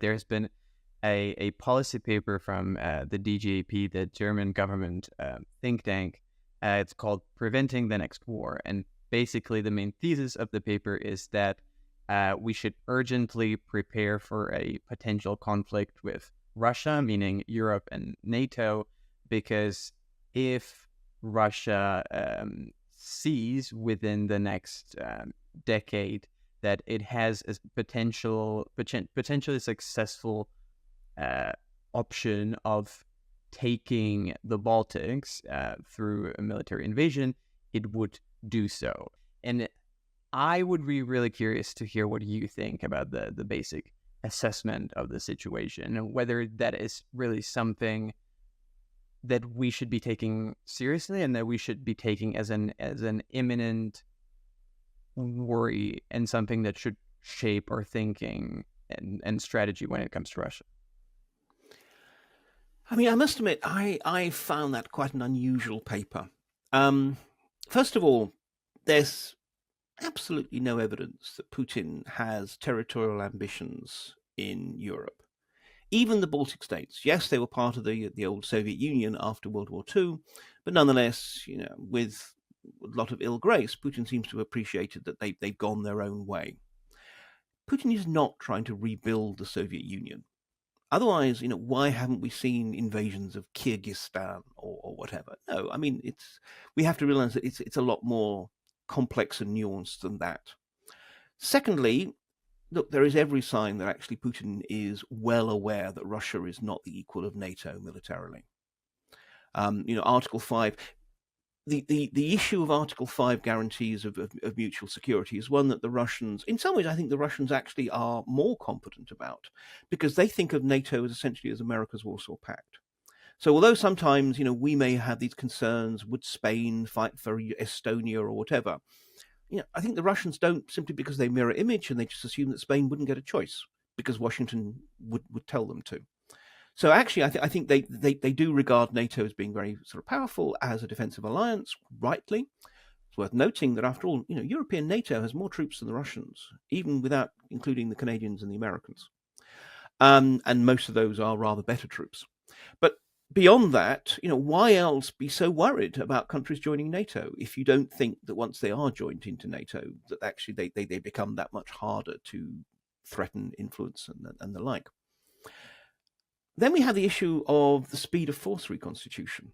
but there's been a policy paper from the DGAP, the German government think tank. It's called Preventing the Next War. And basically, the main thesis of the paper is that we should urgently prepare for a potential conflict with Russia, meaning Europe and NATO, because if Russia sees within the next decade that it has a potentially successful option of taking the Baltics through a military invasion, it would do so. And I would be really curious to hear what you think about the basic assessment of the situation, and whether that is really something that we should be taking seriously and that we should be taking as an imminent worry and something that should shape our thinking and strategy when it comes to Russia. I mean, I must admit, I found that quite an unusual paper. First of all, there's absolutely no evidence that Putin has territorial ambitions in Europe. Even the Baltic states, yes, they were part of the old Soviet Union after World War II, but nonetheless, with a lot of ill grace, Putin seems to have appreciated that they've gone their own way. Putin is not trying to rebuild the Soviet Union. Otherwise, why haven't we seen invasions of Kyrgyzstan or whatever? No, I mean, we have to realize that it's a lot more complex and nuanced than that. Secondly, look, there is every sign that actually Putin is well aware that Russia is not the equal of NATO militarily. Article 5, the issue of Article 5 guarantees of mutual security is one that the Russians, in some ways, I think the Russians actually are more competent about, because they think of NATO as essentially as America's Warsaw Pact. So although sometimes, we may have these concerns, would Spain fight for Estonia or whatever, I think the Russians don't, simply because they mirror image and they just assume that Spain wouldn't get a choice because Washington would tell them to. So actually, I think they do regard NATO as being very sort of powerful as a defensive alliance, rightly. It's worth noting that after all, European NATO has more troops than the Russians, even without including the Canadians and the Americans. And most of those are rather better troops. But beyond that, why else be so worried about countries joining NATO if you don't think that once they are joined into NATO, that actually they become that much harder to threaten, influence, and the like? Then we have the issue of the speed of force reconstitution.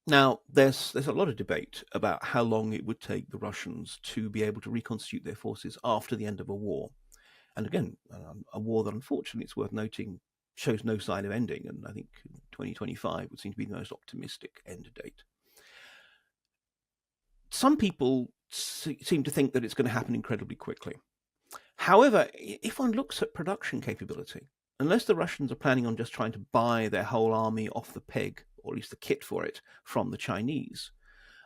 Now, there's a lot of debate about how long it would take the Russians to be able to reconstitute their forces after the end of a war. And again, a war that, unfortunately, it's worth noting, shows no sign of ending. And I think 2025 would seem to be the most optimistic end date. Some people seem to think that it's going to happen incredibly quickly. However, if one looks at production capability, unless the Russians are planning on just trying to buy their whole army off the peg, or at least the kit for it, from the Chinese,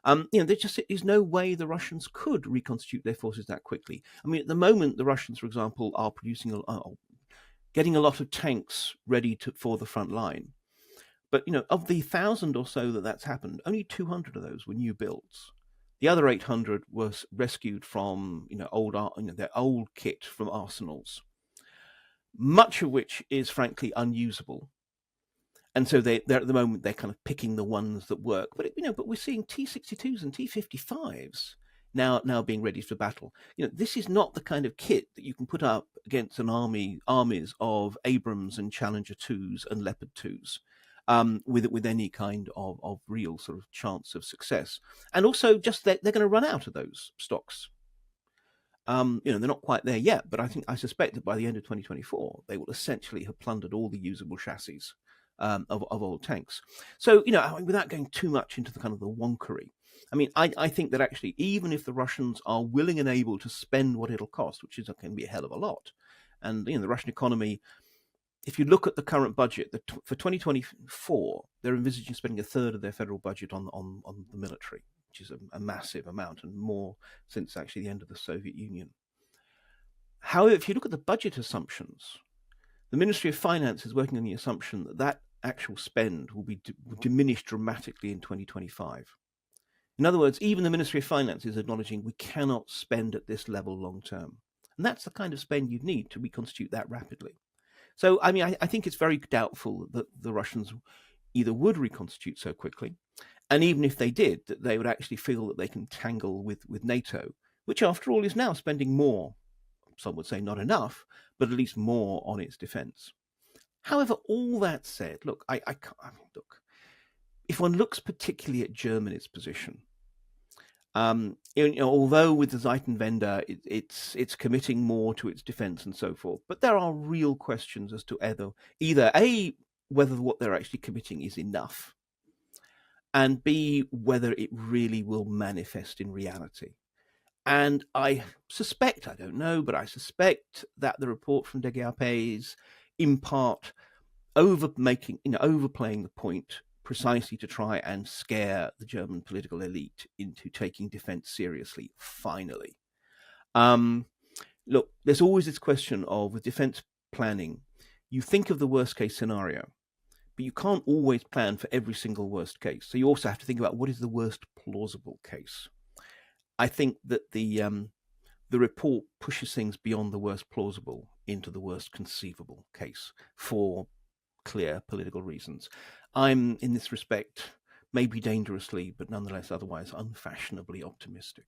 there just is no way the Russians could reconstitute their forces that quickly. I mean, at the moment, the Russians, for example, are producing, getting a lot of tanks ready for the front line. But, of the 1,000 or so that's happened, only 200 of those were new builds. The other 800 was rescued from, their old kit from arsenals, much of which is frankly unusable. And so they're at the moment, they're kind of picking the ones that work. But, but we're seeing T-62s and T-55s now being ready for battle. This is not the kind of kit that you can put up against armies of Abrams and Challenger 2s and Leopard 2s with any kind of real sort of chance of success. And also just they're going to run out of those stocks. They're not quite there yet, but I suspect that by the end of 2024, they will essentially have plundered all the usable chassis of old tanks. So, without going too much into the kind of the wonkery, I mean, I think that actually, even if the Russians are willing and able to spend what it'll cost, which can be a hell of a lot, and the Russian economy, if you look at the current budget, for 2024, they're envisaging spending a third of their federal budget on the military, which is a massive amount, and more since actually the end of the Soviet Union. However, if you look at the budget assumptions, the Ministry of Finance is working on the assumption that actual spend will be diminished dramatically in 2025. In other words, even the Ministry of Finance is acknowledging we cannot spend at this level long term. And that's the kind of spend you'd need to reconstitute that rapidly. So, I mean, I think it's very doubtful that the Russians either would reconstitute so quickly, and even if they did, that they would actually feel that they can tangle with NATO, which, after all, is now spending more. Some would say not enough, but at least more on its defence. However, all that said, look, I mean, look, if one looks particularly at Germany's position, although with the Zeitenwende, it's committing more to its defence and so forth, but there are real questions as to either A, whether what they're actually committing is enough, and B, whether it really will manifest in reality. And I suspect, I don't know, but I suspect that the report from Galeotti is in part overplaying the point precisely to try and scare the German political elite into taking defense seriously, finally. Look, there's always this question of, with defense planning, you think of the worst case scenario, but you can't always plan for every single worst case. So you also have to think about what is the worst plausible case. I think that the report pushes things beyond the worst plausible into the worst conceivable case for clear political reasons. I'm, in this respect, maybe dangerously, but nonetheless otherwise unfashionably optimistic.